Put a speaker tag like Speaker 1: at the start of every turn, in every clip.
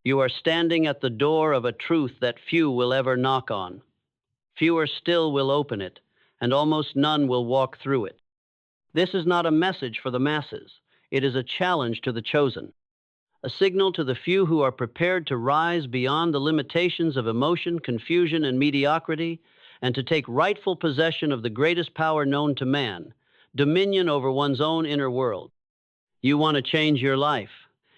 Speaker 1: You are standing at the door of a truth that few will ever knock on. Fewer still will open it, and almost none will walk through it. This is not a message for the masses. It is a challenge to the chosen, a signal to the few who are prepared to rise beyond the limitations of emotion, confusion, and mediocrity, and to take rightful possession of the greatest power known to man, dominion over one's own inner world. You want to change your life.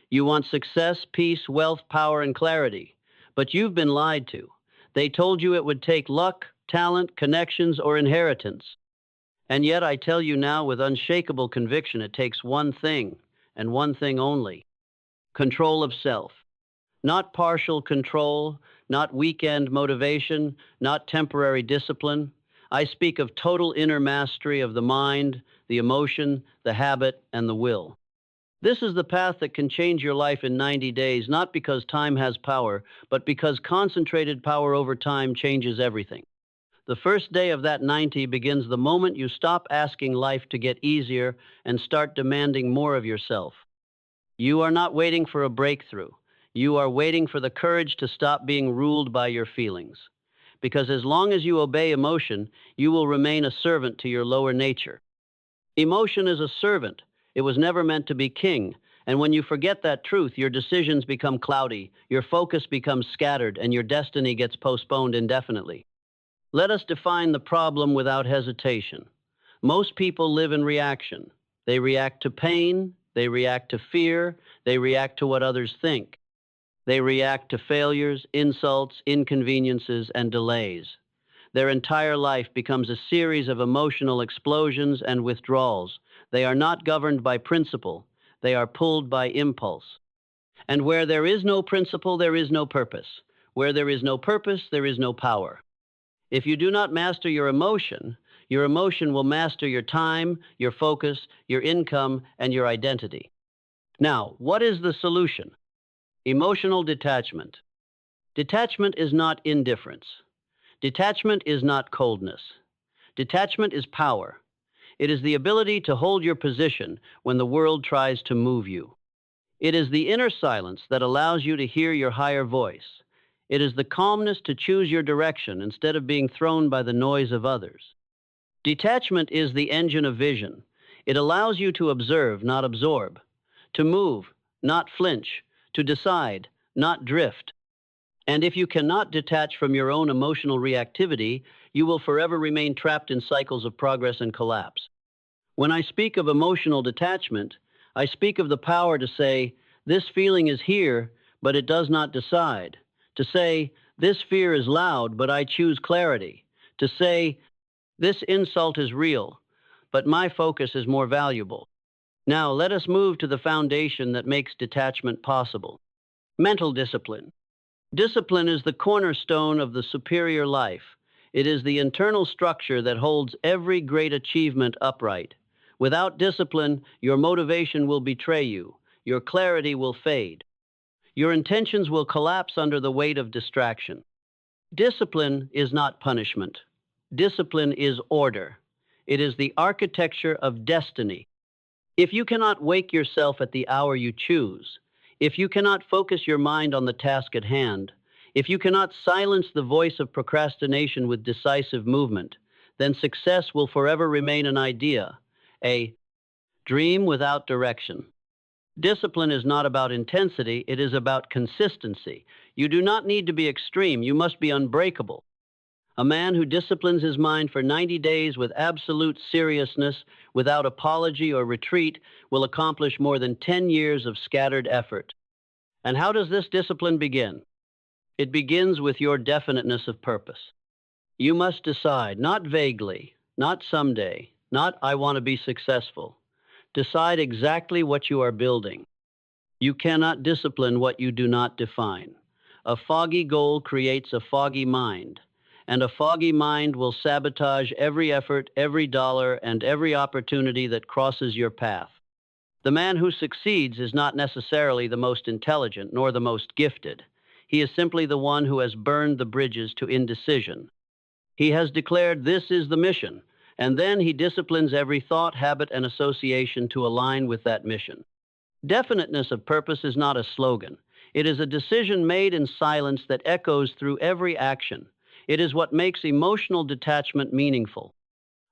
Speaker 1: You want success, peace, wealth, power, and clarity. But you've been lied to. They told you it would take luck, talent, connections, or inheritance. And yet I tell you now with unshakable conviction, it takes one thing, and one thing only: control of self. Not partial control, not weekend motivation, not temporary discipline. I speak of total inner mastery of the mind, the emotion, the habit, and the will. This is the path that can change your life in 90 days, not because time has power, but because concentrated power over time changes everything. The first day of that 90 begins the moment you stop asking life to get easier and start demanding more of yourself. You are not waiting for a breakthrough. You are waiting for the courage to stop being ruled by your feelings. Because as long as you obey emotion, you will remain a servant to your lower nature. Emotion is a servant. It was never meant to be king. And when you forget that truth, your decisions become cloudy, your focus becomes scattered, and your destiny gets postponed indefinitely. Let us define the problem without hesitation. Most people live in reaction. They react to pain, they react to fear, they react to what others think. They react to failures, insults, inconveniences, and delays. Their entire life becomes a series of emotional explosions and withdrawals. They are not governed by principle. They are pulled by impulse. And where there is no principle, there is no purpose. Where there is no purpose, there is no power. If you do not master your emotion will master your time, your focus, your income, and your identity. Now, what is the solution? Emotional detachment. Detachment is not indifference. Detachment is not coldness. Detachment is power. It is the ability to hold your position when the world tries to move you. It is the inner silence that allows you to hear your higher voice. It is the calmness to choose your direction instead of being thrown by the noise of others. Detachment is the engine of vision. It allows you to observe, not absorb, to move, not flinch, to decide, not drift. And if you cannot detach from your own emotional reactivity, you will forever remain trapped in cycles of progress and collapse. When I speak of emotional detachment, I speak of the power to say, this feeling is here, but it does not decide. To say, this fear is loud, but I choose clarity. To say, this insult is real, but my focus is more valuable. Now, let us move to the foundation that makes detachment possible. Mental discipline. Discipline is the cornerstone of the superior life. It is the internal structure that holds every great achievement upright. Without discipline, your motivation will betray you. Your clarity will fade. Your intentions will collapse under the weight of distraction. Discipline is not punishment. Discipline is order. It is the architecture of destiny. If you cannot wake yourself at the hour you choose, if you cannot focus your mind on the task at hand, if you cannot silence the voice of procrastination with decisive movement, then success will forever remain an idea, a dream without direction. Discipline is not about intensity, it is about consistency. You do not need to be extreme, you must be unbreakable. A man who disciplines his mind for 90 days with absolute seriousness, without apology or retreat, will accomplish more than 10 years of scattered effort. And how does this discipline begin? It begins with your definiteness of purpose. You must decide, not vaguely, not someday, not I want to be successful. Decide exactly what you are building. You cannot discipline what you do not define. A foggy goal creates a foggy mind, and a foggy mind will sabotage every effort, every dollar, and every opportunity that crosses your path. The man who succeeds is not necessarily the most intelligent nor the most gifted. He is simply the one who has burned the bridges to indecision. He has declared this is the mission, and then he disciplines every thought, habit, and association to align with that mission. Definiteness of purpose is not a slogan. It is a decision made in silence that echoes through every action. It is what makes emotional detachment meaningful.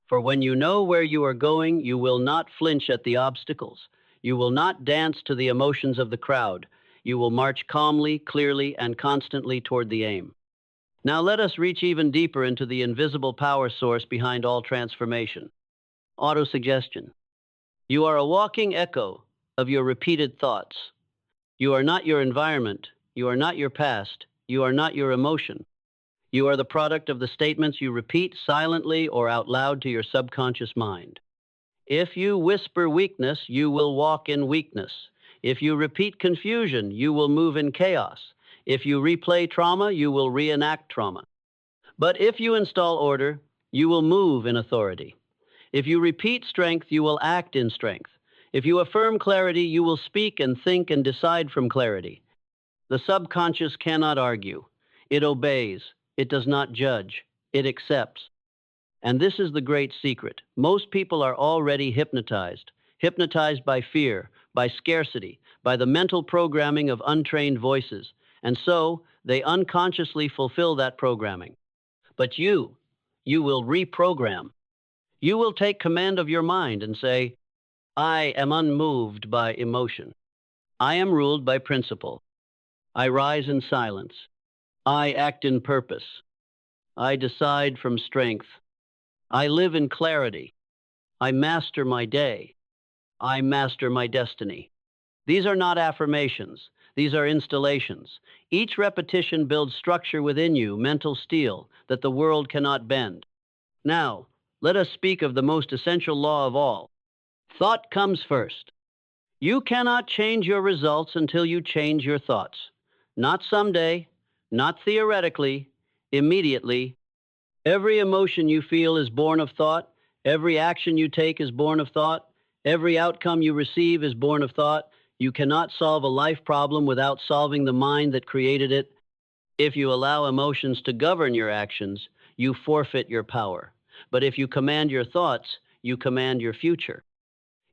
Speaker 1: For when you know where you are going, you will not flinch at the obstacles. You will not dance to the emotions of the crowd. You will march calmly, clearly, and constantly toward the aim. Now let us reach even deeper into the invisible power source behind all transformation. Autosuggestion. You are a walking echo of your repeated thoughts. You are not your environment. You are not your past. You are not your emotion. You are the product of the statements you repeat silently or out loud to your subconscious mind. If you whisper weakness, you will walk in weakness. If you repeat confusion, you will move in chaos. If you replay trauma, you will reenact trauma. But if you install order, you will move in authority. If you repeat strength, you will act in strength. If you affirm clarity, you will speak and think and decide from clarity. The subconscious cannot argue. It obeys. It does not judge. It accepts. And this is the great secret. Most people are already hypnotized. Hypnotized by fear, by scarcity, by the mental programming of untrained voices. And so, they unconsciously fulfill that programming. But you will reprogram. You will take command of your mind and say, I am unmoved by emotion. I am ruled by principle. I rise in silence. I act in purpose. I decide from strength. I live in clarity. I master my day. I master my destiny. These are not affirmations. These are installations. Each repetition builds structure within you, mental steel, that the world cannot bend. Now, let us speak of the most essential law of all. Thought comes first. You cannot change your results until you change your thoughts. Not someday, not theoretically, immediately. Every emotion you feel is born of thought. Every action you take is born of thought. Every outcome you receive is born of thought. You cannot solve a life problem without solving the mind that created it. If you allow emotions to govern your actions, you forfeit your power. But if you command your thoughts, you command your future.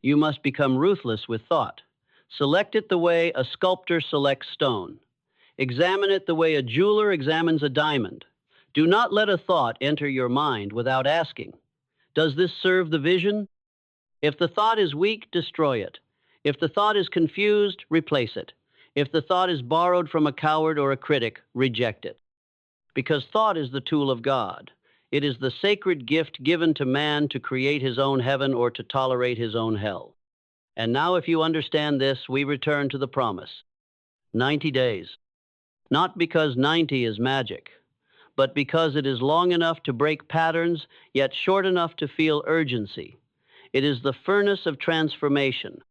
Speaker 1: You must become ruthless with thought. Select it the way a sculptor selects stone. Examine it the way a jeweler examines a diamond. Do not let a thought enter your mind without asking, does this serve the vision? If the thought is weak, destroy it. If the thought is confused, replace it. If the thought is borrowed from a coward or a critic, reject it. Because thought is the tool of God. It is the sacred gift given to man to create his own heaven or to tolerate his own hell. And now if you understand this, we return to the promise. 90 days. Not because 90 is magic, but because it is long enough to break patterns, yet short enough to feel urgency. It is the furnace of transformation.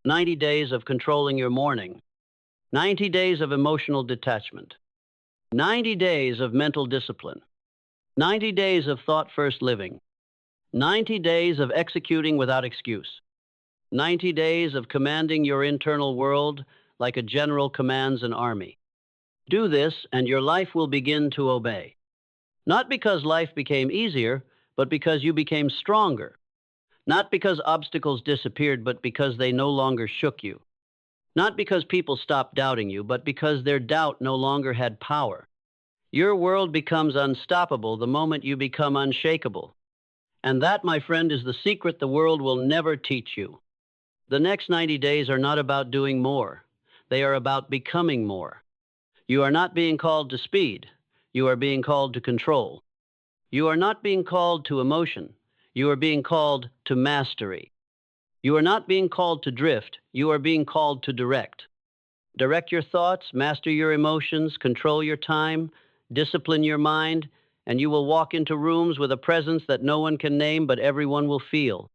Speaker 1: 90 days of controlling your morning. 90 days of emotional detachment. 90 days of mental discipline. 90 days of thought-first living. 90 days of executing without excuse. 90 days of commanding your internal world like a general commands an army. Do this, and your life will begin to obey. Not because life became easier, but because you became stronger. Not because obstacles disappeared, but because they no longer shook you. Not because people stopped doubting you, but because their doubt no longer had power. Your world becomes unstoppable the moment you become unshakable. And that, my friend, is the secret the world will never teach you. The next 90 days are not about doing more. They are about becoming more. You are not being called to speed. You are being called to control. You are not being called to emotion. You are being called to mastery. You are not being called to drift. You are being called to direct. Direct your thoughts, master your emotions, control your time, discipline your mind, and you will walk into rooms with a presence that no one can name, but everyone will feel.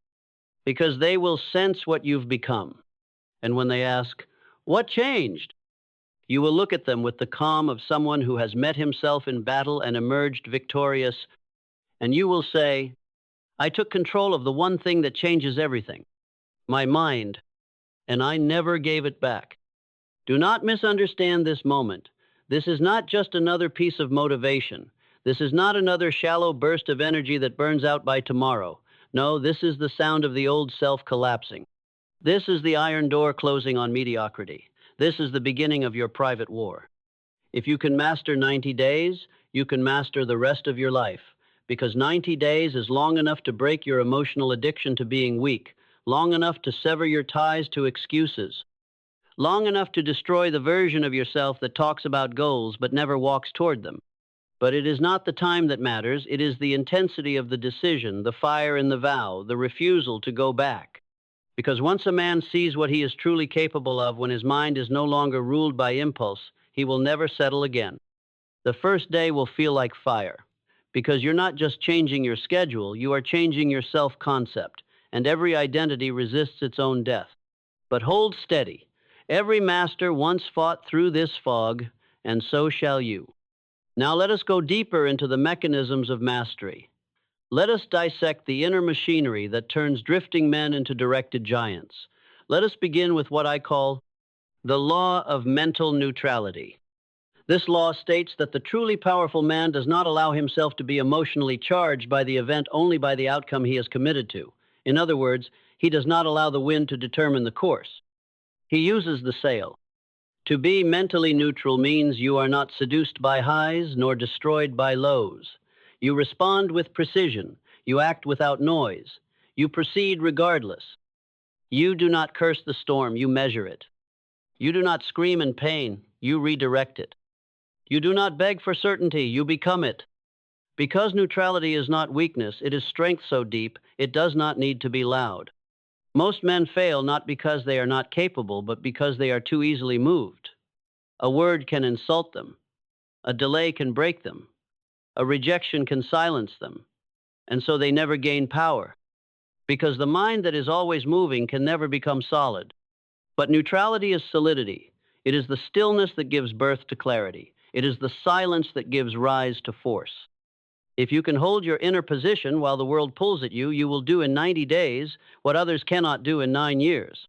Speaker 1: Because they will sense what you've become. And when they ask, what changed? You will look at them with the calm of someone who has met himself in battle and emerged victorious, and you will say, I took control of the one thing that changes everything, my mind, and I never gave it back. Do not misunderstand this moment. This is not just another piece of motivation. This is not another shallow burst of energy that burns out by tomorrow. No, this is the sound of the old self collapsing. This is the iron door closing on mediocrity. This is the beginning of your private war. If you can master 90 days, you can master the rest of your life, because 90 days is long enough to break your emotional addiction to being weak, long enough to sever your ties to excuses, long enough to destroy the version of yourself that talks about goals but never walks toward them. But it is not the time that matters, it is the intensity of the decision, the fire in the vow, the refusal to go back. Because once a man sees what he is truly capable of, when his mind is no longer ruled by impulse, he will never settle again. The first day will feel like fire, because you're not just changing your schedule, you are changing your self-concept, and every identity resists its own death. But hold steady. Every master once fought through this fog, and so shall you. Now let us go deeper into the mechanisms of mastery. Let us dissect the inner machinery that turns drifting men into directed giants. Let us begin with what I call the law of mental neutrality. This law states that the truly powerful man does not allow himself to be emotionally charged by the event, only by the outcome he is committed to. In other words, he does not allow the wind to determine the course. He uses the sail. To be mentally neutral means you are not seduced by highs nor destroyed by lows. You respond with precision. You act without noise. You proceed regardless. You do not curse the storm, you measure it. You do not scream in pain, you redirect it. You do not beg for certainty, you become it. Because neutrality is not weakness, it is strength so deep, it does not need to be loud. Most men fail not because they are not capable, but because they are too easily moved. A word can insult them. A delay can break them. A rejection can silence them. And so they never gain power. Because the mind that is always moving can never become solid. But neutrality is solidity. It is the stillness that gives birth to clarity. It is the silence that gives rise to force. If you can hold your inner position while the world pulls at you, you will do in 90 days what others cannot do in 9 years.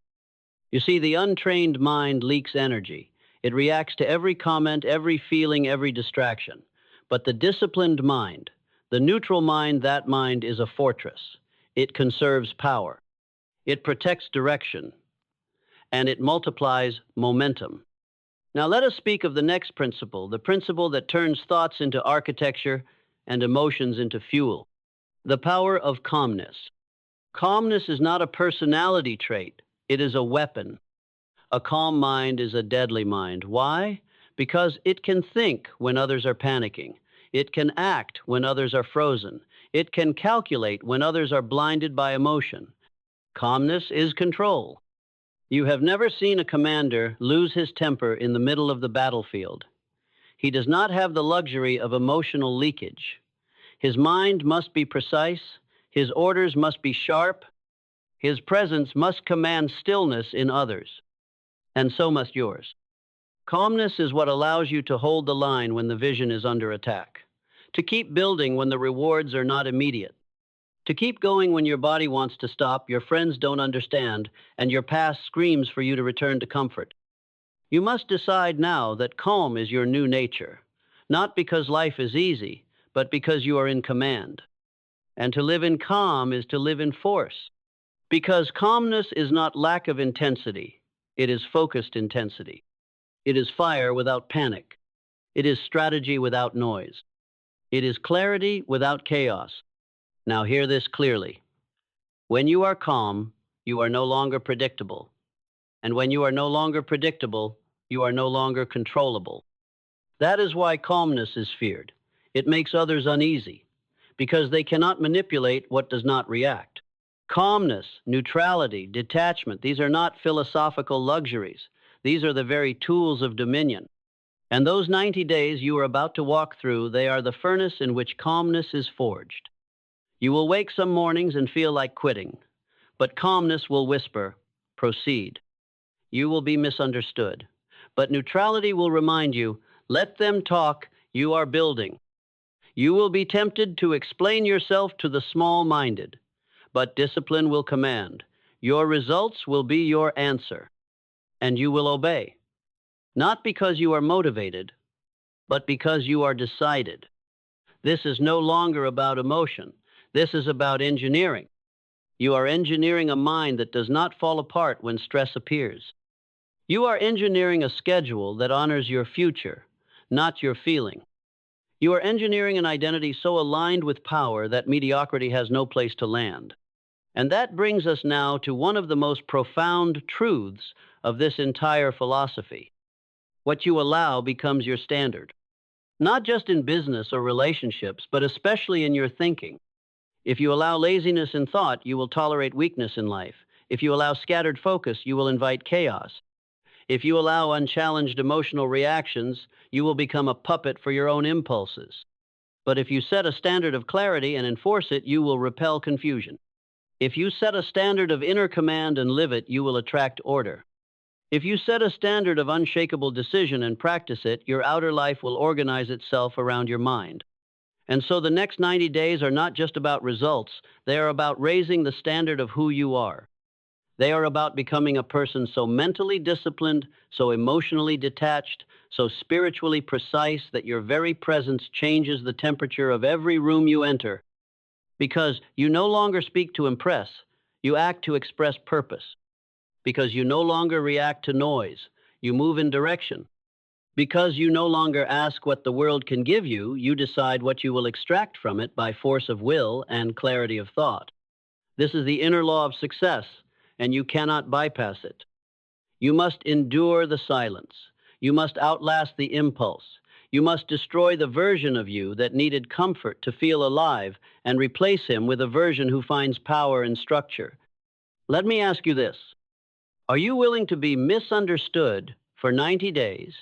Speaker 1: You see, the untrained mind leaks energy. It reacts to every comment, every feeling, every distraction. But the disciplined mind, the neutral mind, that mind is a fortress. It conserves power. It protects direction. And it multiplies momentum. Now let us speak of the next principle, the principle that turns thoughts into architecture and emotions into fuel. The power of calmness. Calmness is not a personality trait, it is a weapon. A calm mind is a deadly mind. Why? Because it can think when others are panicking. It can act when others are frozen. It can calculate when others are blinded by emotion. Calmness is control. You have never seen a commander lose his temper in the middle of the battlefield. He does not have the luxury of emotional leakage. His mind must be precise, his orders must be sharp, his presence must command stillness in others, and so must yours. Calmness is what allows you to hold the line when the vision is under attack, to keep building when the rewards are not immediate, to keep going when your body wants to stop, your friends don't understand, and your past screams for you to return to comfort. You must decide now that calm is your new nature, not because life is easy, but because you are in command. And to live in calm is to live in force, because calmness is not lack of intensity, it is focused intensity. It is fire without panic. It is strategy without noise. It is clarity without chaos. Now hear this clearly. When you are calm, you are no longer predictable. And when you are no longer predictable, you are no longer controllable. That is why calmness is feared. It makes others uneasy, because they cannot manipulate what does not react. Calmness, neutrality, detachment, these are not philosophical luxuries. These are the very tools of dominion. And those 90 days you are about to walk through, they are the furnace in which calmness is forged. You will wake some mornings and feel like quitting, but calmness will whisper, proceed. You will be misunderstood, but neutrality will remind you, let them talk, you are building. You will be tempted to explain yourself to the small-minded, but discipline will command. Your results will be your answer, and you will obey. Not because you are motivated, but because you are decided. This is no longer about emotion. This is about engineering. You are engineering a mind that does not fall apart when stress appears. You are engineering a schedule that honors your future, not your feeling. You are engineering an identity so aligned with power that mediocrity has no place to land. And that brings us now to one of the most profound truths of this entire philosophy. What you allow becomes your standard, not just in business or relationships, but especially in your thinking. If you allow laziness in thought, you will tolerate weakness in life. If you allow scattered focus, you will invite chaos. If you allow unchallenged emotional reactions, you will become a puppet for your own impulses. But if you set a standard of clarity and enforce it, you will repel confusion. If you set a standard of inner command and live it, you will attract order. If you set a standard of unshakable decision and practice it, your outer life will organize itself around your mind. And so the next 90 days are not just about results, they are about raising the standard of who you are. They are about becoming a person so mentally disciplined, so emotionally detached, so spiritually precise that your very presence changes the temperature of every room you enter. Because you no longer speak to impress, you act to express purpose. Because you no longer react to noise, you move in direction. Because you no longer ask what the world can give you, you decide what you will extract from it by force of will and clarity of thought. This is the inner law of success, and you cannot bypass it. You must endure the silence. You must outlast the impulse. You must destroy the version of you that needed comfort to feel alive and replace him with a version who finds power in structure. Let me ask you this. Are you willing to be misunderstood for 90 days,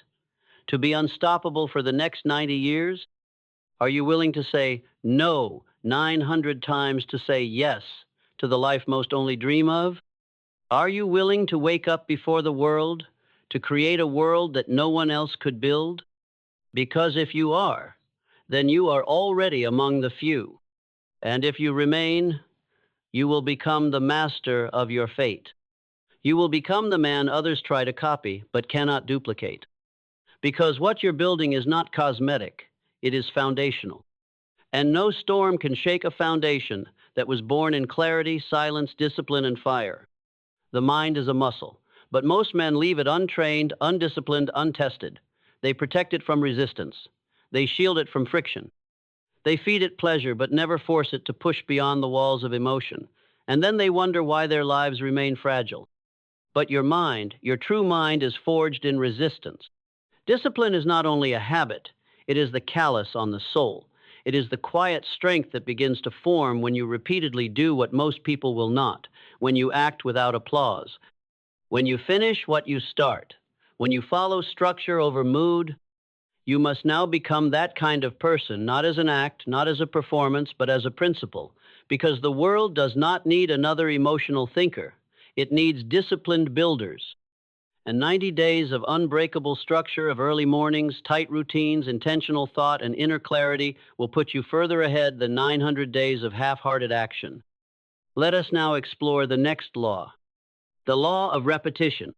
Speaker 1: to be unstoppable for the next 90 years? Are you willing to say no 900 times to say yes to the life most only dream of? Are you willing to wake up before the world, to create a world that no one else could build? Because if you are, then you are already among the few. And if you remain, you will become the master of your fate. You will become the man others try to copy but cannot duplicate. Because what you're building is not cosmetic, it is foundational. And no storm can shake a foundation that was born in clarity, silence, discipline, and fire. The mind is a muscle, but most men leave it untrained, undisciplined, untested. They protect it from resistance. They shield it from friction. They feed it pleasure, but never force it to push beyond the walls of emotion. And then they wonder why their lives remain fragile. But your mind, your true mind, is forged in resistance. Discipline is not only a habit, it is the callus on the soul. It is the quiet strength that begins to form when you repeatedly do what most people will not, when you act without applause, when you finish what you start, when you follow structure over mood. You must now become that kind of person, not as an act, not as a performance, but as a principle, because the world does not need another emotional thinker. It needs disciplined builders. And 90 days of unbreakable structure, of early mornings, tight routines, intentional thought, and inner clarity will put you further ahead than 900 days of half-hearted action. Let us now explore the next law, the law of repetition.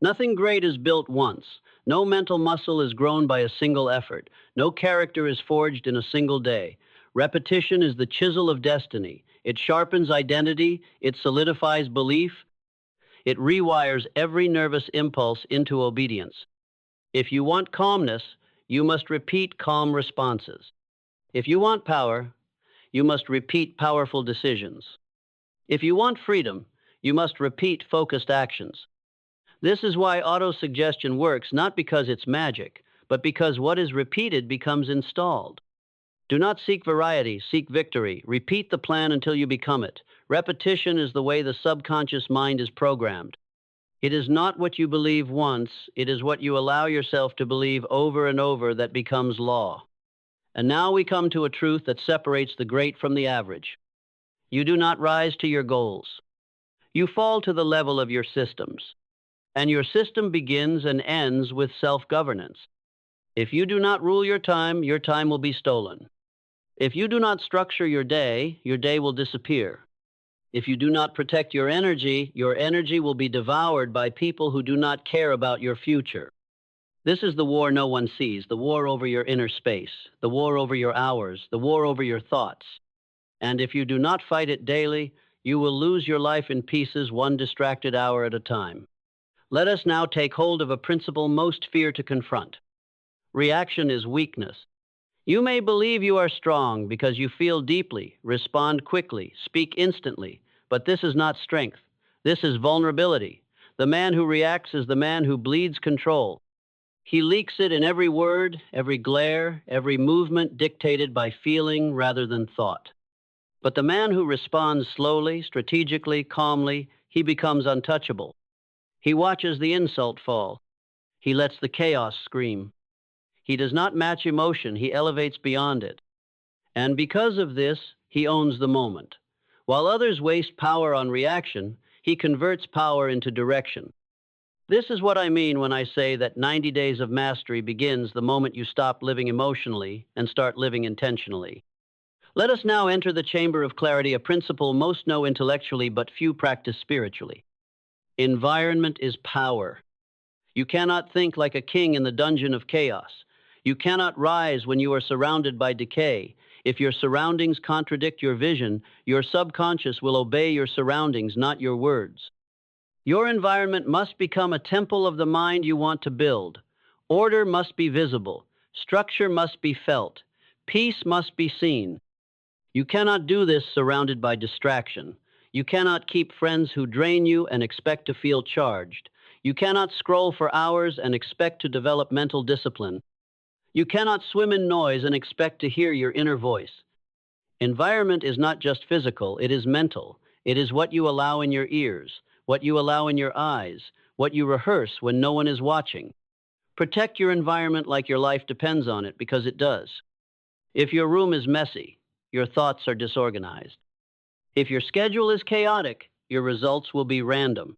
Speaker 1: Nothing great is built once. No mental muscle is grown by a single effort. No character is forged in a single day. Repetition is the chisel of destiny. It sharpens identity. It solidifies belief. It rewires every nervous impulse into obedience. If you want calmness, you must repeat calm responses. If you want power, you must repeat powerful decisions. If you want freedom, you must repeat focused actions. This is why autosuggestion works, not because it's magic, but because what is repeated becomes installed. Do not seek variety, seek victory. Repeat the plan until you become it. Repetition is the way the subconscious mind is programmed. It is not what you believe once, it is what you allow yourself to believe over and over that becomes law. And now we come to a truth that separates the great from the average. You do not rise to your goals. You fall to the level of your systems. And your system begins and ends with self-governance. If you do not rule your time will be stolen. If you do not structure your day will disappear. If you do not protect your energy will be devoured by people who do not care about your future. This is the war no one sees, the war over your inner space, the war over your hours, the war over your thoughts. And if you do not fight it daily, you will lose your life in pieces, one distracted hour at a time. Let us now take hold of a principle most fear to confront. Reaction is weakness. You may believe you are strong because you feel deeply, respond quickly, speak instantly, but this is not strength. This is vulnerability. The man who reacts is the man who bleeds control. He leaks it in every word, every glare, every movement dictated by feeling rather than thought. But the man who responds slowly, strategically, calmly, he becomes untouchable. He watches the insult fall. He lets the chaos scream. He does not match emotion, he elevates beyond it. And because of this, he owns the moment. While others waste power on reaction, he converts power into direction. This is what I mean when I say that 90 days of mastery begins the moment you stop living emotionally and start living intentionally. Let us now enter the chamber of clarity, a principle most know intellectually but few practice spiritually. Environment is power. You cannot think like a king in the dungeon of chaos. You cannot rise when you are surrounded by decay. If your surroundings contradict your vision, your subconscious will obey your surroundings, not your words. Your environment must become a temple of the mind you want to build. Order must be visible. Structure must be felt. Peace must be seen. You cannot do this surrounded by distraction. You cannot keep friends who drain you and expect to feel charged. You cannot scroll for hours and expect to develop mental discipline. You cannot swim in noise and expect to hear your inner voice. Environment is not just physical, it is mental. It is what you allow in your ears, what you allow in your eyes, what you rehearse when no one is watching. Protect your environment like your life depends on it, because it does. If your room is messy, your thoughts are disorganized. If your schedule is chaotic, your results will be random.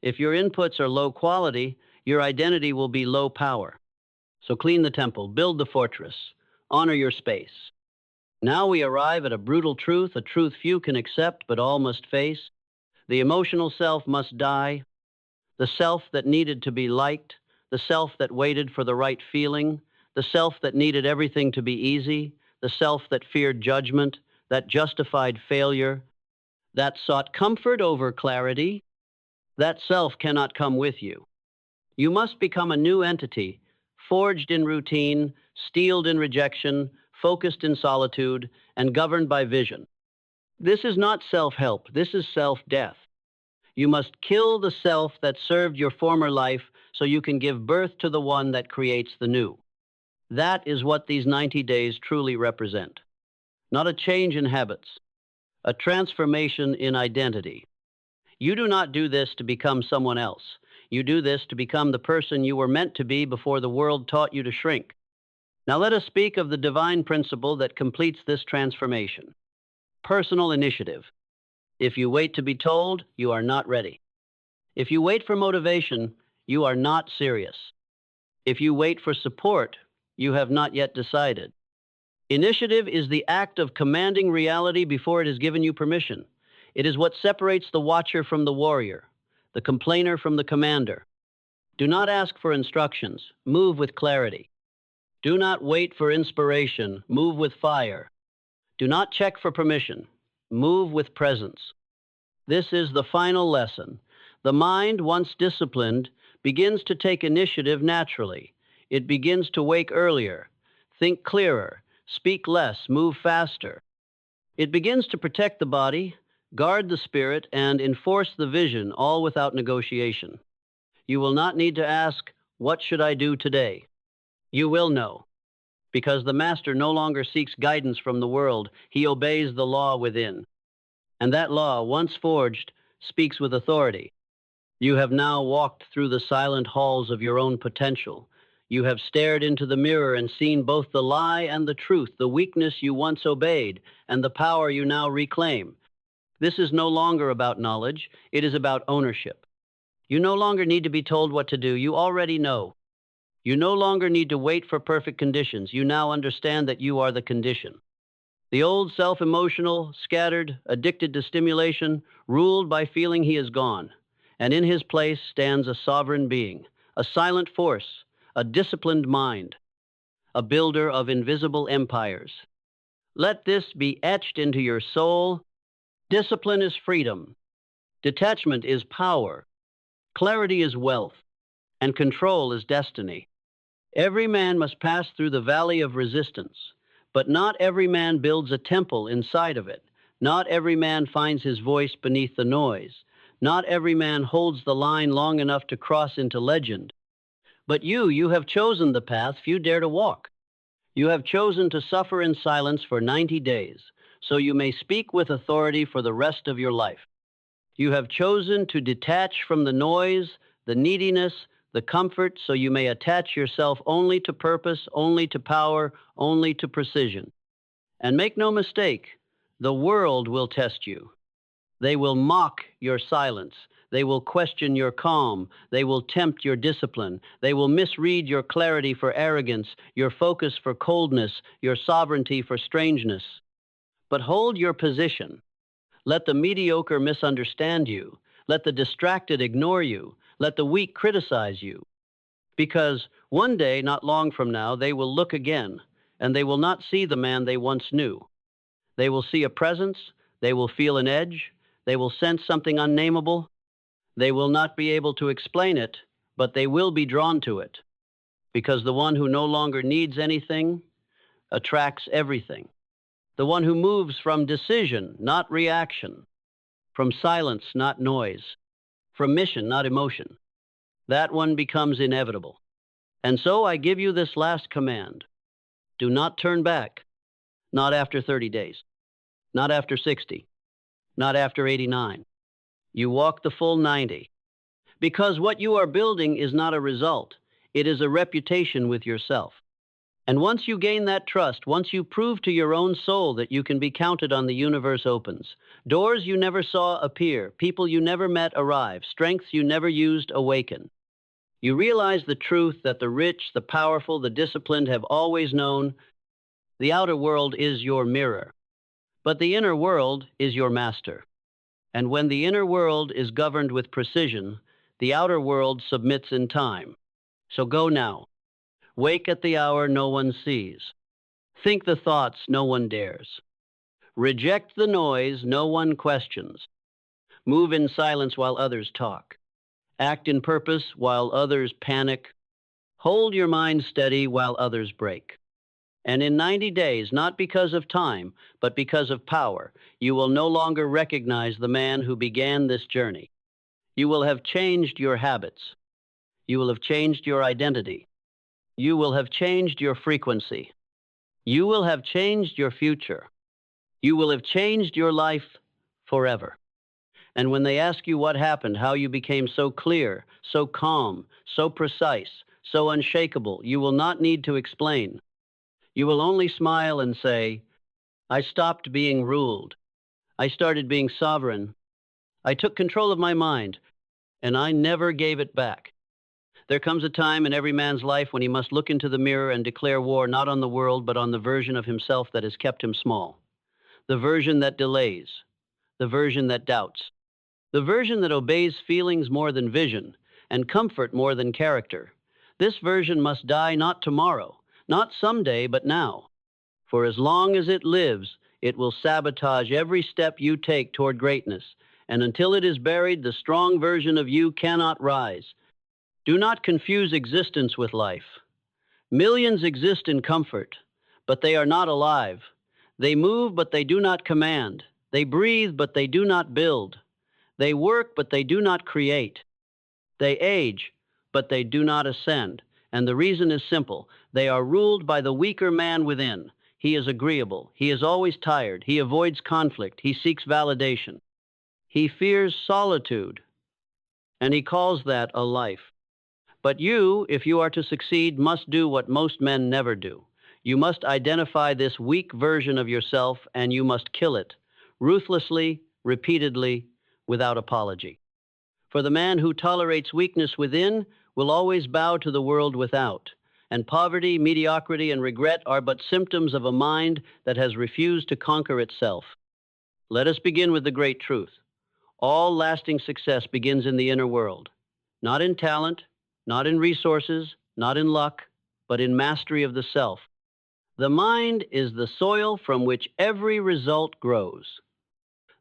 Speaker 1: If your inputs are low quality, your identity will be low power. So clean the temple, build the fortress, honor your space. Now we arrive at a brutal truth, a truth few can accept but all must face. The emotional self must die, the self that needed to be liked, the self that waited for the right feeling, the self that needed everything to be easy, the self that feared judgment, that justified failure, that sought comfort over clarity. That self cannot come with you. You must become a new entity, forged in routine, steeled in rejection, focused in solitude, and governed by vision. This is not self-help, this is self-death. You must kill the self that served your former life so you can give birth to the one that creates the new. That is what these 90 days truly represent. Not a change in habits, a transformation in identity. You do not do this to become someone else. You do this to become the person you were meant to be before the world taught you to shrink. Now let us speak of the divine principle that completes this transformation. Personal initiative. If you wait to be told, you are not ready. If you wait for motivation, you are not serious. If you wait for support, you have not yet decided. Initiative is the act of commanding reality before it has given you permission. It is what separates the watcher from the warrior, the complainer from the commander. Do not ask for instructions, move with clarity. Do not wait for inspiration, move with fire. Do not check for permission, move with presence. This is the final lesson. The mind, once disciplined, begins to take initiative naturally. It begins to wake earlier, think clearer, speak less, move faster. It begins to protect the body, guard the spirit, and enforce the vision, all without negotiation. You will not need to ask, "What should I do today?" You will know, because the master no longer seeks guidance from the world. He obeys the law within. And that law, once forged, speaks with authority. You have now walked through the silent halls of your own potential. You have stared into the mirror and seen both the lie and the truth, the weakness you once obeyed, and the power you now reclaim. This is no longer about knowledge, it is about ownership. You no longer need to be told what to do, you already know. You no longer need to wait for perfect conditions, you now understand that you are the condition. The old self-emotional, scattered, addicted to stimulation, ruled by feeling he is gone. And in his place stands a sovereign being, a silent force, a disciplined mind, a builder of invisible empires. Let this be etched into your soul. Discipline is freedom. Detachment is power. Clarity is wealth, and control is destiny. Every man must pass through the valley of resistance, but not every man builds a temple inside of it. Not every man finds his voice beneath the noise. Not every man holds the line long enough to cross into legend. But you have chosen the path few dare to walk. You have chosen to suffer in silence for 90 days, so you may speak with authority for the rest of your life. You have chosen to detach from the noise, the neediness, the comfort, so you may attach yourself only to purpose, only to power, only to precision. And make no mistake, the world will test you. They will mock your silence. They will question your calm. They will tempt your discipline. They will misread your clarity for arrogance, your focus for coldness, your sovereignty for strangeness. But hold your position. Let the mediocre misunderstand you. Let the distracted ignore you. Let the weak criticize you. Because one day, not long from now, they will look again, and they will not see the man they once knew. They will see a presence. They will feel an edge. They will sense something unnameable. They will not be able to explain it, but they will be drawn to it. Because the one who no longer needs anything attracts everything. The one who moves from decision, not reaction, from silence, not noise, from mission, not emotion, that one becomes inevitable. And so I give you this last command. Do not turn back, not after 30 days, not after 60, not after 89. You walk the full 90. Because what you are building is not a result, it is a reputation with yourself. And once you gain that trust, once you prove to your own soul that you can be counted on, the universe opens. Doors you never saw appear, people you never met arrive, strengths you never used awaken. You realize the truth that the rich, the powerful, the disciplined have always known. The outer world is your mirror, but the inner world is your master. And when the inner world is governed with precision, the outer world submits in time. So go now. Wake at the hour no one sees. Think the thoughts no one dares. Reject the noise no one questions. Move in silence while others talk. Act in purpose while others panic. Hold your mind steady while others break. And in 90 days, not because of time, but because of power, you will no longer recognize the man who began this journey. You will have changed your habits. You will have changed your identity. You will have changed your frequency. You will have changed your future. You will have changed your life forever. And when they ask you what happened, how you became so clear, so calm, so precise, so unshakable, you will not need to explain. You will only smile and say, I stopped being ruled. I started being sovereign. I took control of my mind, and I never gave it back. There comes a time in every man's life when he must look into the mirror and declare war not on the world, but on the version of himself that has kept him small. The version that delays. The version that doubts. The version that obeys feelings more than vision, and comfort more than character. This version must die not tomorrow, not someday, but now. For as long as it lives, it will sabotage every step you take toward greatness, and until it is buried, the strong version of you cannot rise. Do not confuse existence with life. Millions exist in comfort, but they are not alive. They move, but they do not command. They breathe, but they do not build. They work, but they do not create. They age, but they do not ascend. And the reason is simple. They are ruled by the weaker man within. He is agreeable. He is always tired. He avoids conflict. He seeks validation. He fears solitude, and he calls that a life. But you, if you are to succeed, must do what most men never do. You must identify this weak version of yourself, and you must kill it, ruthlessly, repeatedly, without apology. For the man who tolerates weakness within will always bow to the world without, and poverty, mediocrity, and regret are but symptoms of a mind that has refused to conquer itself. Let us begin with the great truth. All lasting success begins in the inner world, not in talent, not in resources, not in luck, but in mastery of the self. The mind is the soil from which every result grows.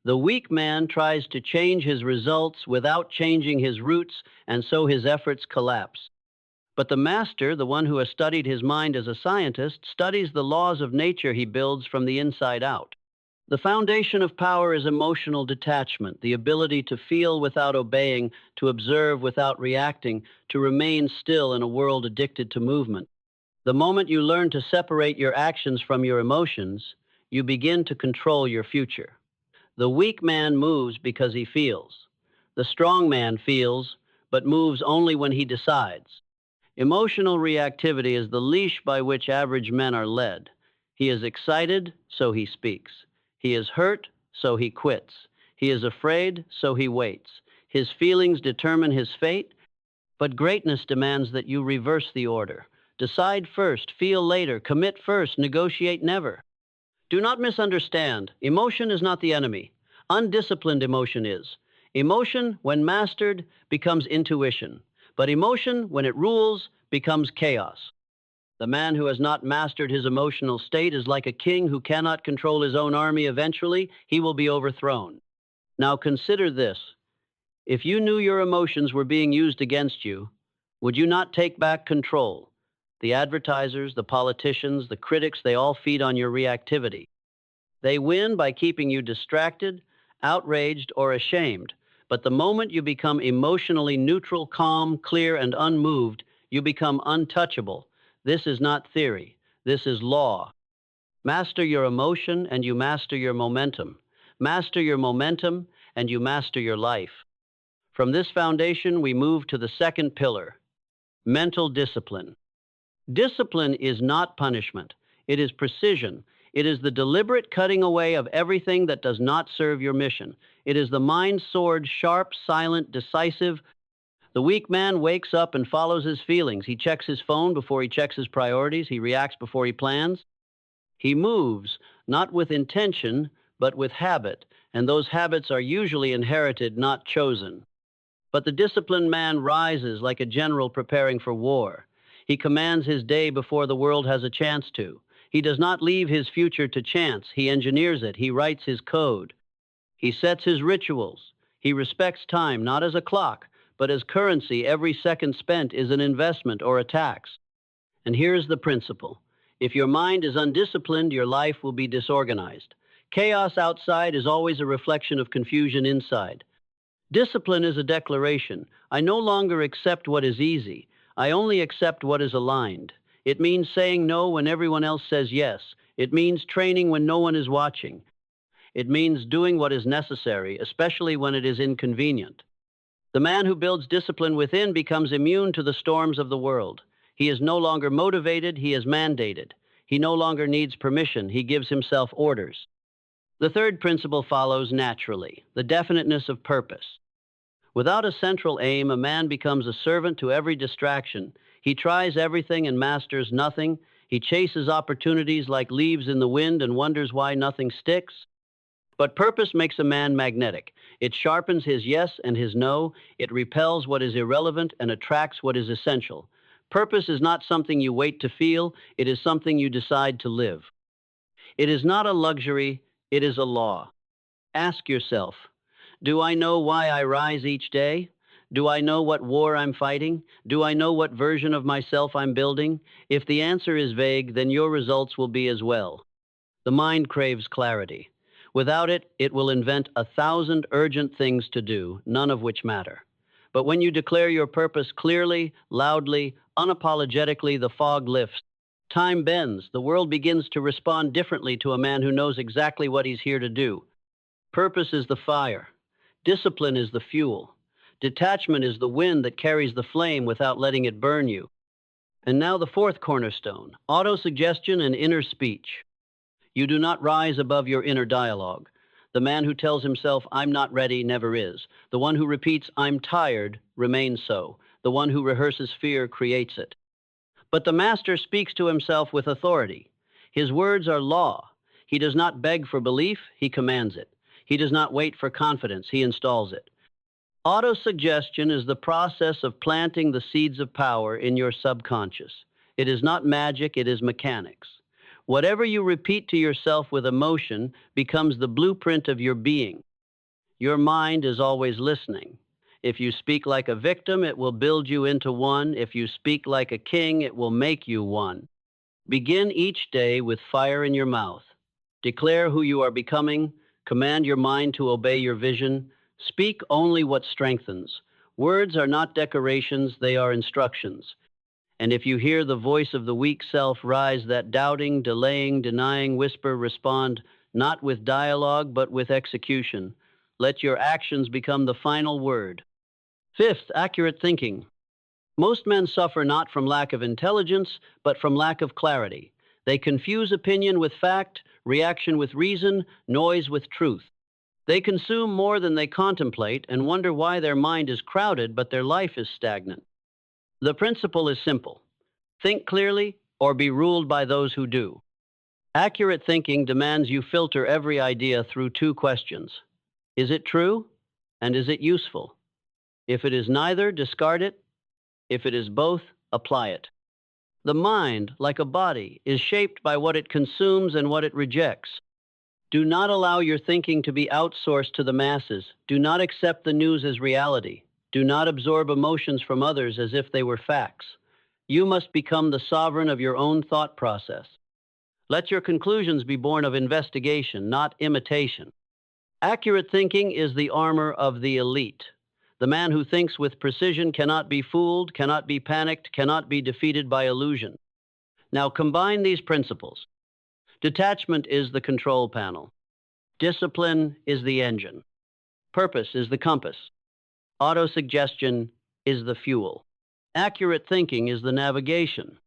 Speaker 1: The weak man tries to change his results without changing his roots, and so his efforts collapse. But the master, the one who has studied his mind as a scientist, studies the laws of nature he builds from the inside out. The foundation of power is emotional detachment, the ability to feel without obeying, to observe without reacting, to remain still in a world addicted to movement. The moment you learn to separate your actions from your emotions, you begin to control your future. The weak man moves because he feels. The strong man feels, but moves only when he decides. Emotional reactivity is the leash by which average men are led. He is excited, so he speaks. He is hurt, so he quits. He is afraid, so he waits. His feelings determine his fate, but greatness demands that you reverse the order. Decide first, feel later, commit first, negotiate never. Do not misunderstand. Emotion is not the enemy. Undisciplined emotion is. Emotion, when mastered, becomes intuition. But emotion, when it rules, becomes chaos. The man who has not mastered his emotional state is like a king who cannot control his own army. Eventually, he will be overthrown. Now consider this. If you knew your emotions were being used against you, would you not take back control? The advertisers, the politicians, the critics, they all feed on your reactivity. They win by keeping you distracted, outraged, or ashamed. But the moment you become emotionally neutral, calm, clear, and unmoved, you become untouchable. This is not theory. This is law. Master your emotion and you master your momentum. Master your momentum and you master your life. From this foundation, we move to the second pillar, mental discipline. Discipline is not punishment. It is precision. It is the deliberate cutting away of everything that does not serve your mission. It is the mind sword, sharp, silent, decisive. The weak man wakes up and follows his feelings. He checks his phone before he checks his priorities. He reacts before he plans. He moves, not with intention, but with habit. And those habits are usually inherited, not chosen. But the disciplined man rises like a general preparing for war. He commands his day before the world has a chance to. He does not leave his future to chance. He engineers it. He writes his code. He sets his rituals. He respects time, not as a clock, but as currency. Every second spent is an investment or a tax. And here's the principle. If your mind is undisciplined, your life will be disorganized. Chaos outside is always a reflection of confusion inside. Discipline is a declaration. I no longer accept what is easy. I only accept what is aligned. It means saying no when everyone else says yes. It means training when no one is watching. It means doing what is necessary, especially when it is inconvenient. The man who builds discipline within becomes immune to the storms of the world. He is no longer motivated, he is mandated. He no longer needs permission, he gives himself orders. The third principle follows naturally, the definiteness of purpose. Without a central aim, a man becomes a servant to every distraction. He tries everything and masters nothing. He chases opportunities like leaves in the wind and wonders why nothing sticks. But purpose makes a man magnetic. It sharpens his yes and his no. It repels what is irrelevant and attracts what is essential. Purpose is not something you wait to feel. It is something you decide to live. It is not a luxury. It is a law. Ask yourself, do I know why I rise each day? Do I know what war I'm fighting? Do I know what version of myself I'm building? If the answer is vague, then your results will be as well. The mind craves clarity. Without it, it will invent 1,000 urgent things to do, none of which matter. But when you declare your purpose clearly, loudly, unapologetically, the fog lifts. Time bends. The world begins to respond differently to a man who knows exactly what he's here to do. Purpose is the fire. Discipline is the fuel. Detachment is the wind that carries the flame without letting it burn you. And now the fourth cornerstone, autosuggestion and inner speech. You do not rise above your inner dialogue. The man who tells himself, I'm not ready, never is. The one who repeats, I'm tired, remains so. The one who rehearses fear creates it. But the master speaks to himself with authority. His words are law. He does not beg for belief, he commands it. He does not wait for confidence, he installs it. Autosuggestion is the process of planting the seeds of power in your subconscious. It is not magic, it is mechanics. Whatever you repeat to yourself with emotion becomes the blueprint of your being. Your mind is always listening. If you speak like a victim, it will build you into one. If you speak like a king, it will make you one. Begin each day with fire in your mouth. Declare who you are becoming. Command your mind to obey your vision. Speak only what strengthens. Words are not decorations, they are instructions. And if you hear the voice of the weak self rise, that doubting, delaying, denying whisper, respond not with dialogue, but with execution. Let your actions become the final word. Fifth, accurate thinking. Most men suffer not from lack of intelligence, but from lack of clarity. They confuse opinion with fact, reaction with reason, noise with truth. They consume more than they contemplate and wonder why their mind is crowded, but their life is stagnant. The principle is simple. Think clearly or be ruled by those who do. Accurate thinking demands you filter every idea through two questions. Is it true? And is it useful? If it is neither, discard it. If it is both, apply it. The mind, like a body, is shaped by what it consumes and what it rejects. Do not allow your thinking to be outsourced to the masses. Do not accept the news as reality. Do not absorb emotions from others as if they were facts. You must become the sovereign of your own thought process. Let your conclusions be born of investigation, not imitation. Accurate thinking is the armor of the elite. The man who thinks with precision cannot be fooled, cannot be panicked, cannot be defeated by illusion. Now combine these principles. Detachment is the control panel. Discipline is the engine. Purpose is the compass. Autosuggestion is the fuel. Accurate thinking is the navigation.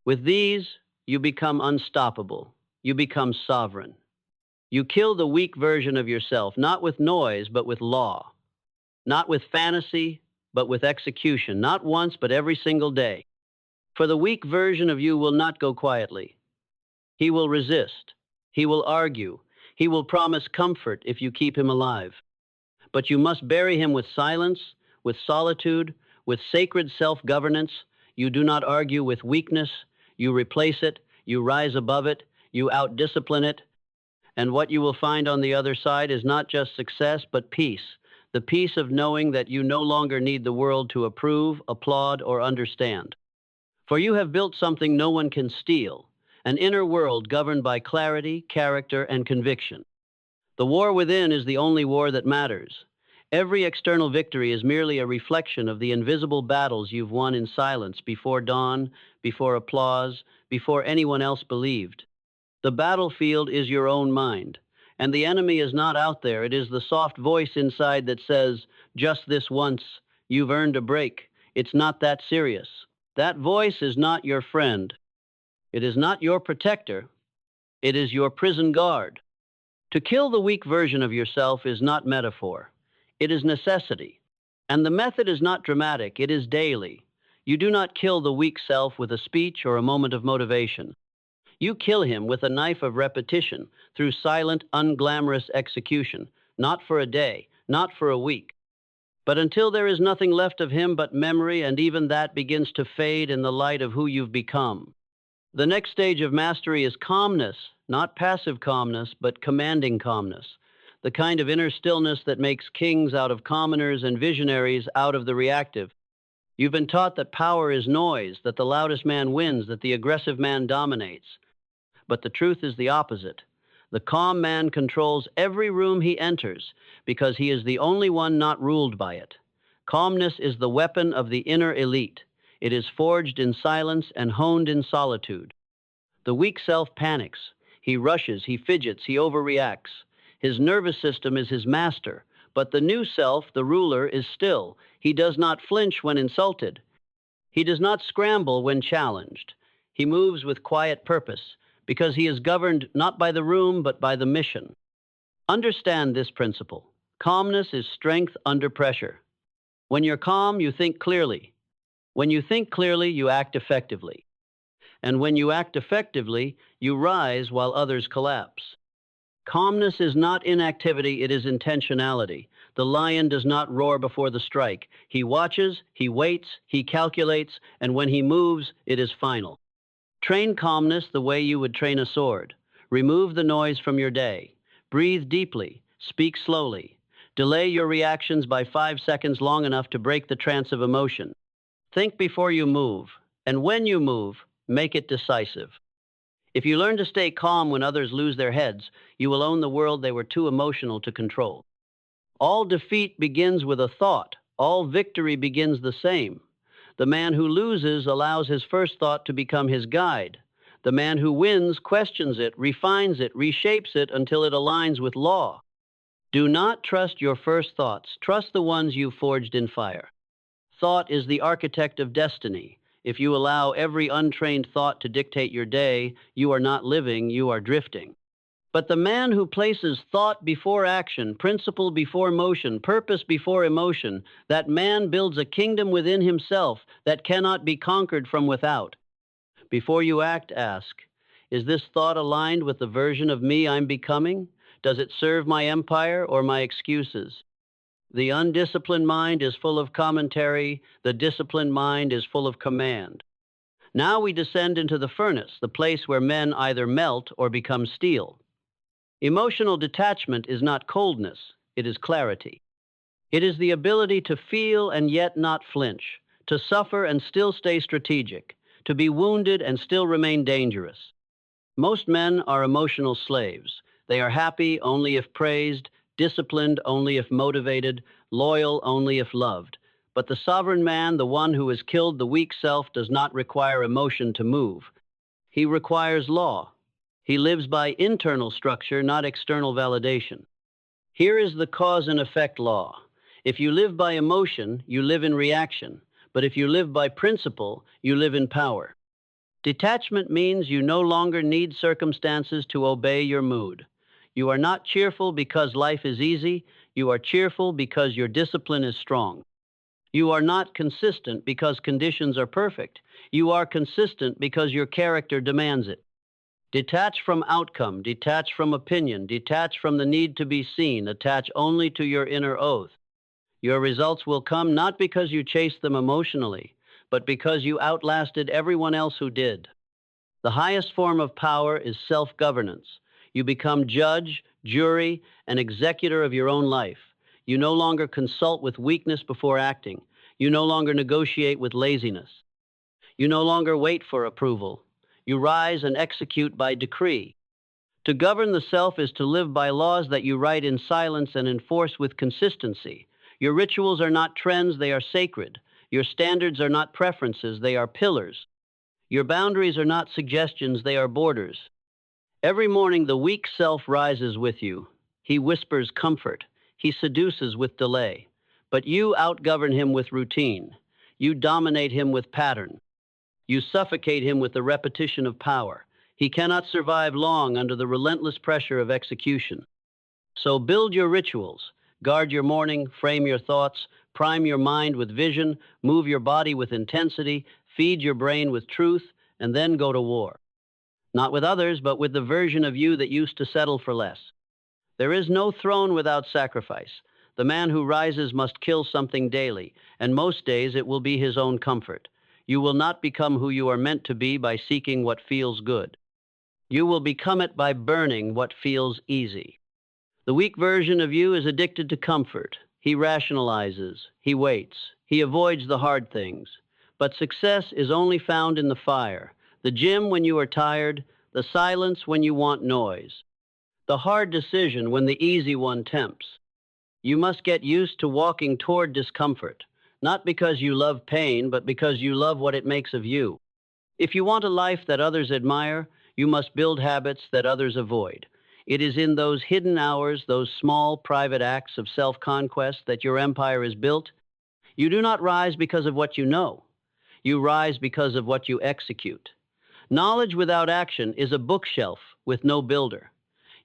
Speaker 1: With these, you become unstoppable. You become sovereign. You kill the weak version of yourself, not with noise, but with law. Not with fantasy, but with execution. Not once, but every single day. For the weak version of you will not go quietly. He will resist. He will argue. He will promise comfort if you keep him alive. But you must bury him with silence, with solitude, with sacred self-governance. You do not argue with weakness. You replace it. You rise above it. You out-discipline it. And what you will find on the other side is not just success, but peace. The peace of knowing that you no longer need the world to approve, applaud, or understand. For you have built something no one can steal, an inner world governed by clarity, character, and conviction. The war within is the only war that matters. Every external victory is merely a reflection of the invisible battles you've won in silence before dawn, before applause, before anyone else believed. The battlefield is your own mind. And the enemy is not out there. It is the soft voice inside that says, just this once, you've earned a break. It's not that serious. That voice is not your friend. It is not your protector. It is your prison guard. To kill the weak version of yourself is not metaphor. It is necessity. And the method is not dramatic. It is daily. You do not kill the weak self with a speech or a moment of motivation. You kill him with a knife of repetition through silent, unglamorous execution, not for a day, not for a week, but until there is nothing left of him but memory, and even that begins to fade in the light of who you've become. The next stage of mastery is calmness, not passive calmness, but commanding calmness, the kind of inner stillness that makes kings out of commoners and visionaries out of the reactive. You've been taught that power is noise, that the loudest man wins, that the aggressive man dominates. But the truth is the opposite. The calm man controls every room he enters because he is the only one not ruled by it. Calmness is the weapon of the inner elite. It is forged in silence and honed in solitude. The weak self panics. He rushes, he fidgets, he overreacts. His nervous system is his master. But the new self, the ruler, is still. He does not flinch when insulted. He does not scramble when challenged. He moves with quiet purpose, because he is governed not by the room, but by the mission. Understand this principle. Calmness is strength under pressure. When you're calm, you think clearly. When you think clearly, you act effectively. And when you act effectively, you rise while others collapse. Calmness is not inactivity, it is intentionality. The lion does not roar before the strike. He watches, he waits, he calculates, and when he moves, it is final. Train calmness the way you would train a sword. Remove the noise from your day. Breathe deeply. Speak slowly. Delay your reactions by 5 seconds long enough to break the trance of emotion. Think before you move, and when you move, make it decisive. If you learn to stay calm when others lose their heads, you will own the world they were too emotional to control. All defeat begins with a thought. All victory begins the same. The man who loses allows his first thought to become his guide. The man who wins questions it, refines it, reshapes it until it aligns with law. Do not trust your first thoughts. Trust the ones you forged in fire. Thought is the architect of destiny. If you allow every untrained thought to dictate your day, you are not living, you are drifting. But the man who places thought before action, principle before motion, purpose before emotion, that man builds a kingdom within himself that cannot be conquered from without. Before you act, ask, is this thought aligned with the version of me I'm becoming? Does it serve my empire or my excuses? The undisciplined mind is full of commentary. The disciplined mind is full of command. Now we descend into the furnace, the place where men either melt or become steel. Emotional detachment is not coldness, it is clarity. It is the ability to feel and yet not flinch, to suffer and still stay strategic, to be wounded and still remain dangerous. Most men are emotional slaves. They are happy only if praised, disciplined only if motivated, loyal only if loved. But the sovereign man, the one who has killed the weak self, does not require emotion to move. He requires law. He lives by internal structure, not external validation. Here is the cause and effect law. If you live by emotion, you live in reaction. But if you live by principle, you live in power. Detachment means you no longer need circumstances to obey your mood. You are not cheerful because life is easy. You are cheerful because your discipline is strong. You are not consistent because conditions are perfect. You are consistent because your character demands it. Detach from outcome, detach from opinion, detach from the need to be seen, attach only to your inner oath. Your results will come not because you chased them emotionally, but because you outlasted everyone else who did. The highest form of power is self-governance. You become judge, jury, and executor of your own life. You no longer consult with weakness before acting. You no longer negotiate with laziness. You no longer wait for approval. You rise and execute by decree. To govern the self is to live by laws that you write in silence and enforce with consistency. Your rituals are not trends, they are sacred. Your standards are not preferences, they are pillars. Your boundaries are not suggestions, they are borders. Every morning the weak self rises with you. He whispers comfort. He seduces with delay. But you outgovern him with routine. You dominate him with pattern. You suffocate him with the repetition of power. He cannot survive long under the relentless pressure of execution. So build your rituals. Guard your morning, frame your thoughts, prime your mind with vision, move your body with intensity, feed your brain with truth, and then go to war. Not with others, but with the version of you that used to settle for less. There is no throne without sacrifice. The man who rises must kill something daily, and most days it will be his own comfort. You will not become who you are meant to be by seeking what feels good. You will become it by burning what feels easy. The weak version of you is addicted to comfort. He rationalizes, he waits, he avoids the hard things. But success is only found in the fire. The gym when you are tired, the silence when you want noise. The hard decision when the easy one tempts. You must get used to walking toward discomfort, not because you love pain, but because you love what it makes of you. If you want a life that others admire, you must build habits that others avoid. It is in those hidden hours, those small private acts of self-conquest that your empire is built. You do not rise because of what you know. You rise because of what you execute. Knowledge without action is a bookshelf with no builder.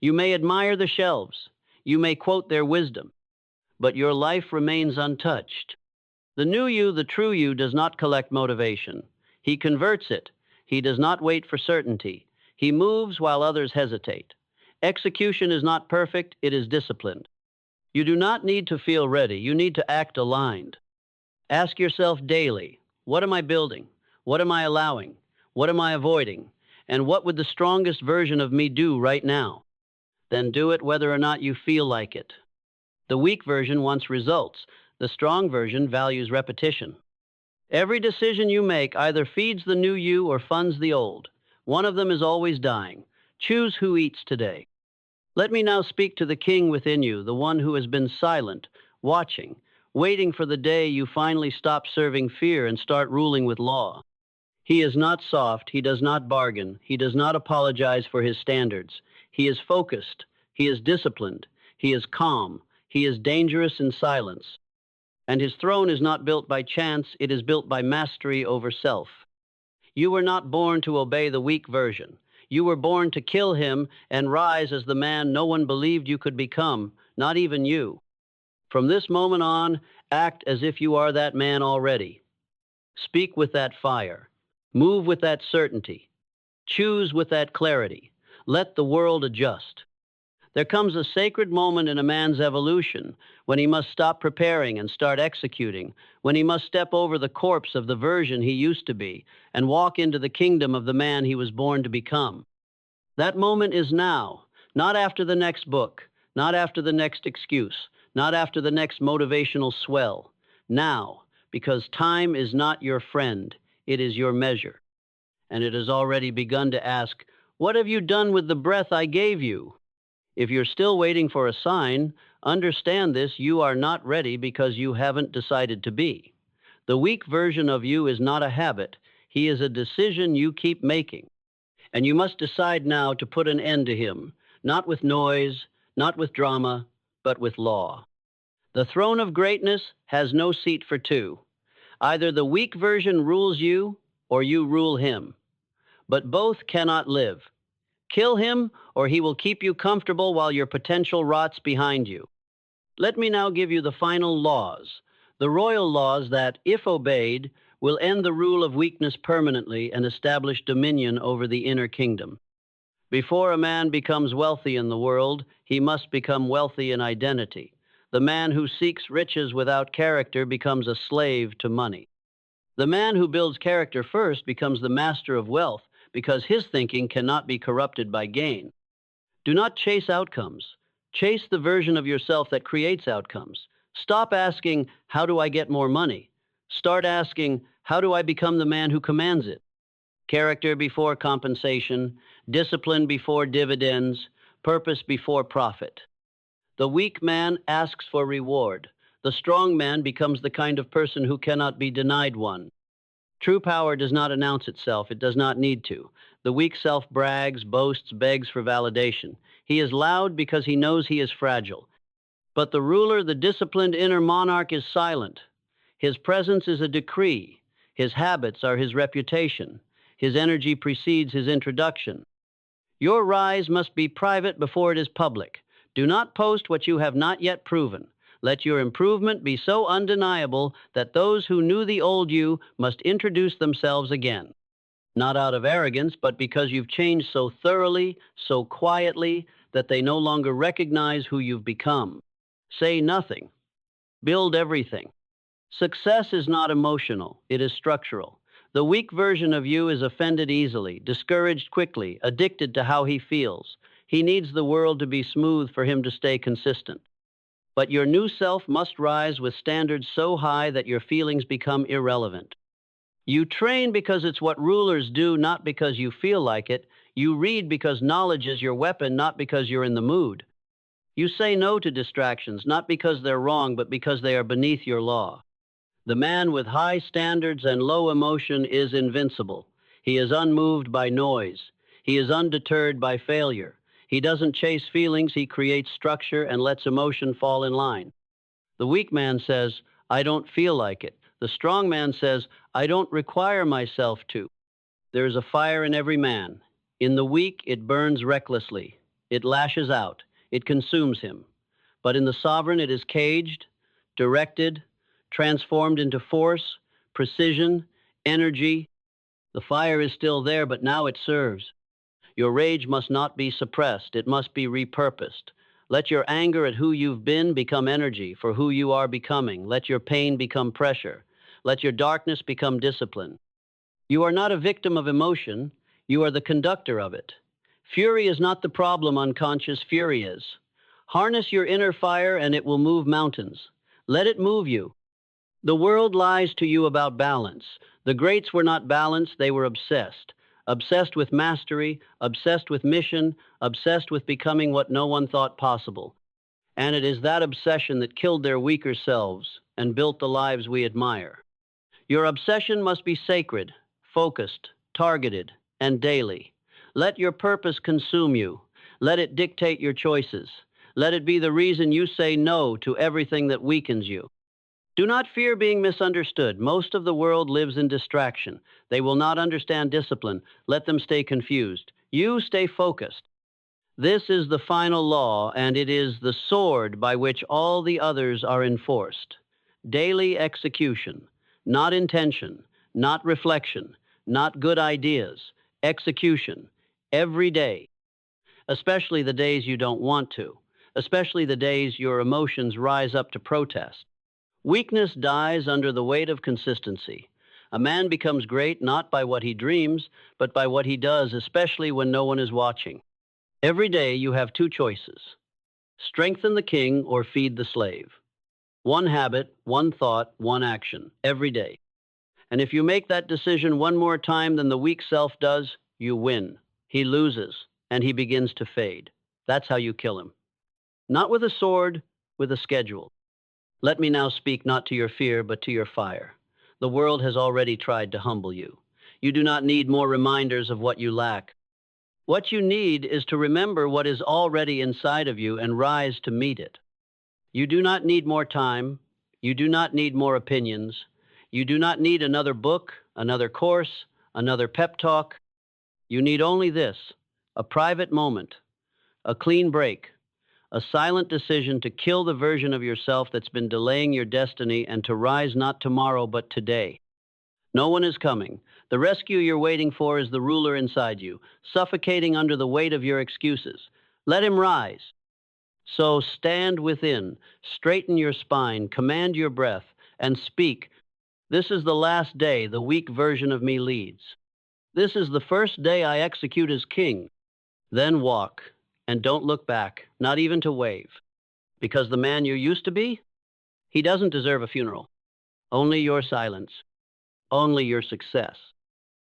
Speaker 1: You may admire the shelves. You may quote their wisdom. But your life remains untouched. The new you, the true you, does not collect motivation. He converts it. He does not wait for certainty. He moves while others hesitate. Execution is not perfect, it is disciplined. You do not need to feel ready. You need to act aligned. Ask yourself daily, what am I building? What am I allowing? What am I avoiding? And what would the strongest version of me do right now? Then do it whether or not you feel like it. The weak version wants results. The strong version values repetition. Every decision you make either feeds the new you or funds the old. One of them is always dying. Choose who eats today. Let me now speak to the king within you, the one who has been silent, watching, waiting for the day you finally stop serving fear and start ruling with law. He is not soft, he does not bargain, he does not apologize for his standards. He is focused, he is disciplined, he is calm, he is dangerous in silence. And his throne is not built by chance, it is built by mastery over self. You were not born to obey the weak version. You were born to kill him and rise as the man no one believed you could become, not even you. From this moment on, act as if you are that man already. Speak with that fire. Move with that certainty. Choose with that clarity. Let the world adjust. There comes a sacred moment in a man's evolution when he must stop preparing and start executing, when he must step over the corpse of the version he used to be and walk into the kingdom of the man he was born to become. That moment is now, not after the next book, not after the next excuse, not after the next motivational swell. Now, because time is not your friend, it is your measure. And it has already begun to ask, "What have you done with the breath I gave you?" If you're still waiting for a sign, understand this: you are not ready because you haven't decided to be. The weak version of you is not a habit. He is a decision you keep making. And you must decide now to put an end to him, not with noise, not with drama, but with law. The throne of greatness has no seat for two. Either the weak version rules you or you rule him. But both cannot live. Kill him, or he will keep you comfortable while your potential rots behind you. Let me now give you the final laws, the royal laws that, if obeyed, will end the rule of weakness permanently and establish dominion over the inner kingdom. Before a man becomes wealthy in the world, he must become wealthy in identity. The man who seeks riches without character becomes a slave to money. The man who builds character first becomes the master of wealth, because his thinking cannot be corrupted by gain. Do not chase outcomes. Chase the version of yourself that creates outcomes. Stop asking, "How do I get more money?" Start asking, "How do I become the man who commands it?" Character before compensation, discipline before dividends, purpose before profit. The weak man asks for reward. The strong man becomes the kind of person who cannot be denied one. True power does not announce itself. It does not need to. The weak self brags, boasts, begs for validation. He is loud because he knows he is fragile. But the ruler, the disciplined inner monarch, is silent. His presence is a decree. His habits are his reputation. His energy precedes his introduction. Your rise must be private before it is public. Do not post what you have not yet proven. Let your improvement be so undeniable that those who knew the old you must introduce themselves again. Not out of arrogance, but because you've changed so thoroughly, so quietly, that they no longer recognize who you've become. Say nothing. Build everything. Success is not emotional, it is structural. The weak version of you is offended easily, discouraged quickly, addicted to how he feels. He needs the world to be smooth for him to stay consistent. But your new self must rise with standards so high that your feelings become irrelevant. You train because it's what rulers do, not because you feel like it. You read because knowledge is your weapon, not because you're in the mood. You say no to distractions, not because they're wrong, but because they are beneath your law. The man with high standards and low emotion is invincible. He is unmoved by noise. He is undeterred by failure. He doesn't chase feelings, he creates structure and lets emotion fall in line. The weak man says, "I don't feel like it." The strong man says, "I don't require myself to." There is a fire in every man. In the weak, it burns recklessly. It lashes out. It consumes him. But in the sovereign, it is caged, directed, transformed into force, precision, energy. The fire is still there, but now it serves. Your rage must not be suppressed. It must be repurposed. Let your anger at who you've been become energy for who you are becoming. Let your pain become pressure. Let your darkness become discipline. You are not a victim of emotion. You are the conductor of it. Fury is not the problem, unconscious fury is. Harness your inner fire and it will move mountains. Let it move you. The world lies to you about balance. The greats were not balanced, they were obsessed. Obsessed with mastery, obsessed with mission, obsessed with becoming what no one thought possible. And it is that obsession that killed their weaker selves and built the lives we admire. Your obsession must be sacred, focused, targeted, and daily. Let your purpose consume you. Let it dictate your choices. Let it be the reason you say no to everything that weakens you. Do not fear being misunderstood. Most of the world lives in distraction. They will not understand discipline. Let them stay confused. You stay focused. This is the final law, and it is the sword by which all the others are enforced. Daily execution, not intention, not reflection, not good ideas. Execution, every day, especially the days you don't want to, especially the days your emotions rise up to protest. Weakness dies under the weight of consistency. A man becomes great not by what he dreams, but by what he does, especially when no one is watching. Every day you have two choices: strengthen the king or feed the slave. One habit, one thought, one action, every day. And if you make that decision one more time than the weak self does, you win. He loses, and he begins to fade. That's how you kill him. Not with a sword, with a schedule. Let me now speak not to your fear, but to your fire. The world has already tried to humble you. You do not need more reminders of what you lack. What you need is to remember what is already inside of you and rise to meet it. You do not need more time. You do not need more opinions. You do not need another book, another course, another pep talk. You need only this: a private moment, a clean break, a silent decision to kill the version of yourself that's been delaying your destiny and to rise not tomorrow but today. No one is coming. The rescue you're waiting for is the ruler inside you, suffocating under the weight of your excuses. Let him rise. So stand within, straighten your spine, command your breath, and speak. This is the last day the weak version of me leads. This is the first day I execute as king. Then walk, and don't look back, not even to wave. Because the man you used to be, he doesn't deserve a funeral. Only your silence. Only your success.